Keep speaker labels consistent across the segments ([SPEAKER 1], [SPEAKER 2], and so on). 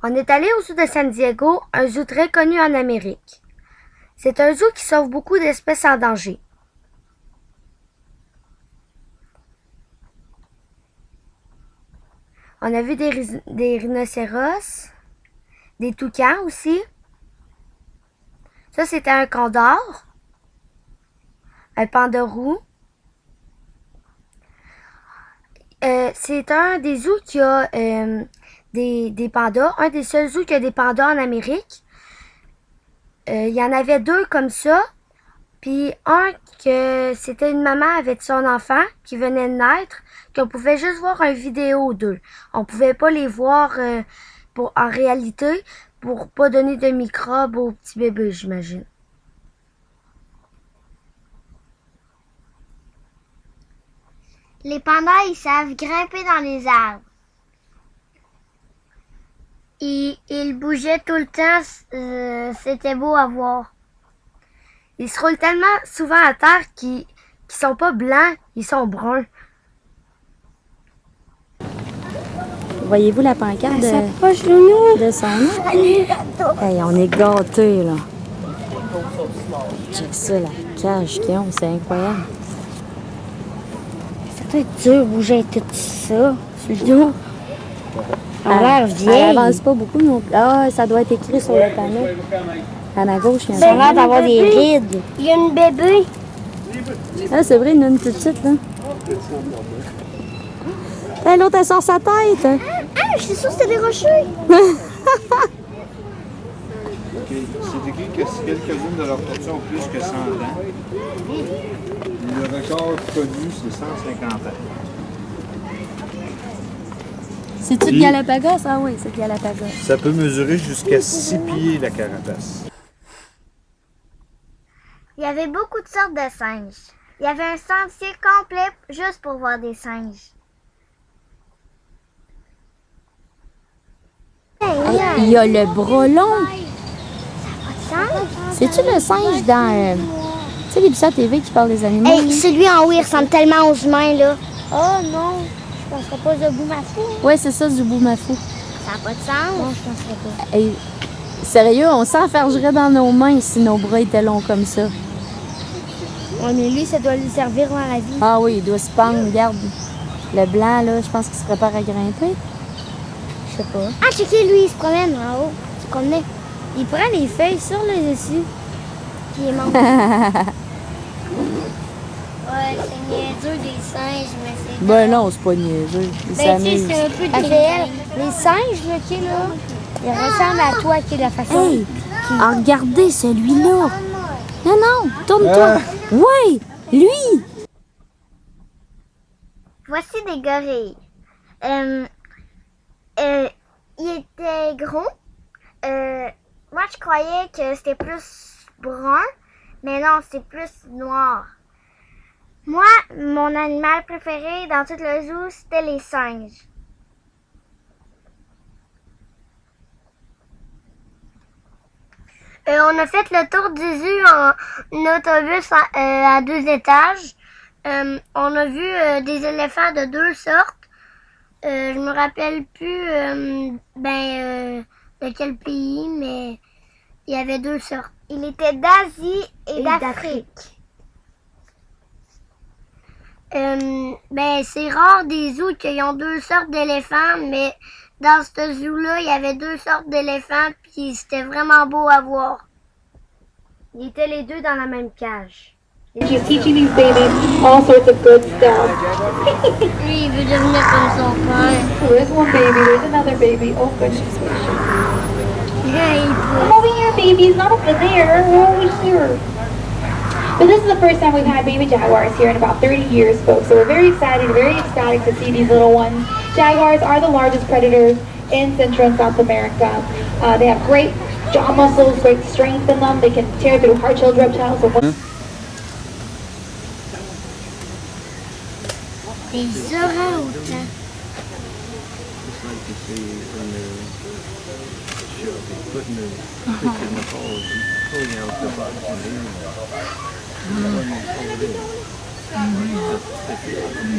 [SPEAKER 1] On est allé au zoo de San Diego, un zoo très connu en Amérique. C'est un zoo qui sauve beaucoup d'espèces en danger. On a vu des rhinocéros, des toucans aussi. Ça, c'était un condor, un panda roux. C'est un des zoos qui a des pandas, un des seuls zoos qui a des pandas en Amérique. Il y en avait deux comme ça, puis un que c'était une maman avec son enfant qui venait de naître, qu'on pouvait juste voir une vidéo d'eux. On pouvait pas les voir en réalité pour pas donner de microbes aux petits bébés, j'imagine.
[SPEAKER 2] Les pandas, ils savent grimper dans les arbres. Ils bougeaient tout le temps, c'était beau à voir.
[SPEAKER 1] Ils se roulent tellement souvent à terre qu'ils sont pas blancs, ils sont bruns.
[SPEAKER 3] Voyez-vous la pancarte
[SPEAKER 2] s'approche de nous.
[SPEAKER 3] de son nom? Hey, on est gâtés, là. Check ça, la cage qu'ils ont, c'est incroyable.
[SPEAKER 2] Ça doit être dur de bouger tout ça sur le dos. Elle a l'air vieille.
[SPEAKER 3] Elle avance pas beaucoup non plus. Ah, ça doit être écrit sur le panneau. À gauche, il y a
[SPEAKER 2] Ça a l'air d'avoir des rides. Il y a une bébé.
[SPEAKER 3] Ah, c'est vrai, il y en a une toute petite, là. Hey, l'autre, elle sort sa tête.
[SPEAKER 2] Ah, je suis sûre que c'était des rochers.
[SPEAKER 4] C'est écrit que si quelques-unes de leurs tortues ont plus que 100 ans, le record connu, c'est 150 ans.
[SPEAKER 3] C'est-tu de Galapagos? Ah oui, c'est de Galapagos.
[SPEAKER 4] Ça peut mesurer jusqu'à 6 pieds la carapace.
[SPEAKER 2] Il y avait beaucoup de sortes de singes. Il y avait un sentier complet juste pour voir des singes.
[SPEAKER 3] Il y a le brelon.
[SPEAKER 2] Singe?
[SPEAKER 3] C'est-tu le singe dans... tu sais, les Bissat TV qui parlent des animaux?
[SPEAKER 2] Hey, celui en haut, il ressemble tellement aux humains, là. Oh non, je penserais pas de Boumafou.
[SPEAKER 3] Oui, c'est ça, du boumafou.
[SPEAKER 2] Ça n'a pas de sens. Non, je penserais pas.
[SPEAKER 3] Hey, sérieux, on s'enfergerait dans nos mains si nos bras étaient longs comme ça.
[SPEAKER 2] Oui, mais lui, ça doit lui servir dans la vie.
[SPEAKER 3] Ah oui, il doit se pendre, regarde. Le blanc, là, je pense qu'il se prépare à grimper. Je sais pas.
[SPEAKER 2] Ah, checker, lui, il se promène en haut. Il se promenait. Il prend les feuilles sur le dessus. Puis il mange. Ouais, c'est niaiseux des singes, mais c'est...
[SPEAKER 3] Ben non, c'est pas niaiseux. Ils s'amusent.
[SPEAKER 2] c'est un peu de... Les singes, là, qui est là, ils ressemblent à toi, qui est de la façon...
[SPEAKER 3] Hey, regardez celui-là. Non, non, tourne-toi. Ouais, lui.
[SPEAKER 2] Voici des gorilles. Il était gros. Moi, je croyais que c'était plus brun, mais non, c'est plus noir. Moi, mon animal préféré dans tout le zoo, c'était les singes. On a fait le tour du zoo en autobus à 2 étages. On a vu des éléphants de 2 sortes. Je me rappelle plus de quel pays, mais il y avait 2 sortes. Il était d'Asie et d'Afrique. C'est rare des zoos qui ont 2 sortes d'éléphants, mais dans ce zoo-là, il y avait 2 sortes d'éléphants, puis c'était vraiment beau à voir.
[SPEAKER 1] Ils étaient les deux dans la même cage.
[SPEAKER 5] She's teaching these babies all sorts of good stuff.
[SPEAKER 2] Lui, il veut devenir comme son père.
[SPEAKER 5] There's one baby, there's another baby. Oh, goodness gracious. Come over here, baby. It's not over there. We're over here. But this is the first time we've had baby jaguars here in about 30 years, folks. So we're very excited, very ecstatic to see these little ones. Jaguars are the largest predators in Central and South America. They have great jaw muscles, great strength in them. They can tear through hard-shelled reptiles. So
[SPEAKER 2] Des orangs.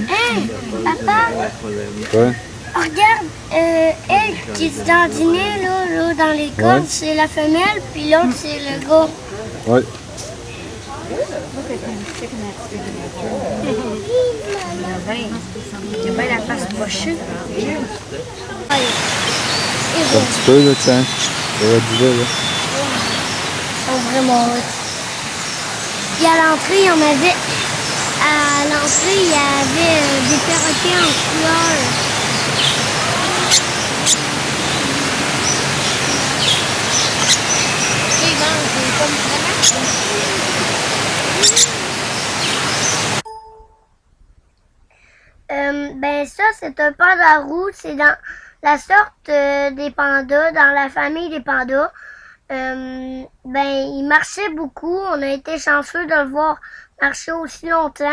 [SPEAKER 2] Hey, papa!
[SPEAKER 4] Quoi?
[SPEAKER 2] Oh, regarde, elle qui est dandinée, là, dans les cordes,
[SPEAKER 4] Ouais.
[SPEAKER 2] c'est la femelle, puis l'autre, c'est le gars.
[SPEAKER 4] Oui.
[SPEAKER 1] Il y a bien la face pochée.
[SPEAKER 4] Un petit peu, là, tiens. Ça va être du lait, là.
[SPEAKER 2] Ils sont vraiment hot. Puis à l'entrée, il y en avait. À l'entrée, il y avait des perroquets en couleur. Ben ça, c'est un panda roux. C'est dans la sorte des pandas, dans la famille des pandas. Ben, il marchait beaucoup. On a été chanceux de le voir marcher aussi longtemps.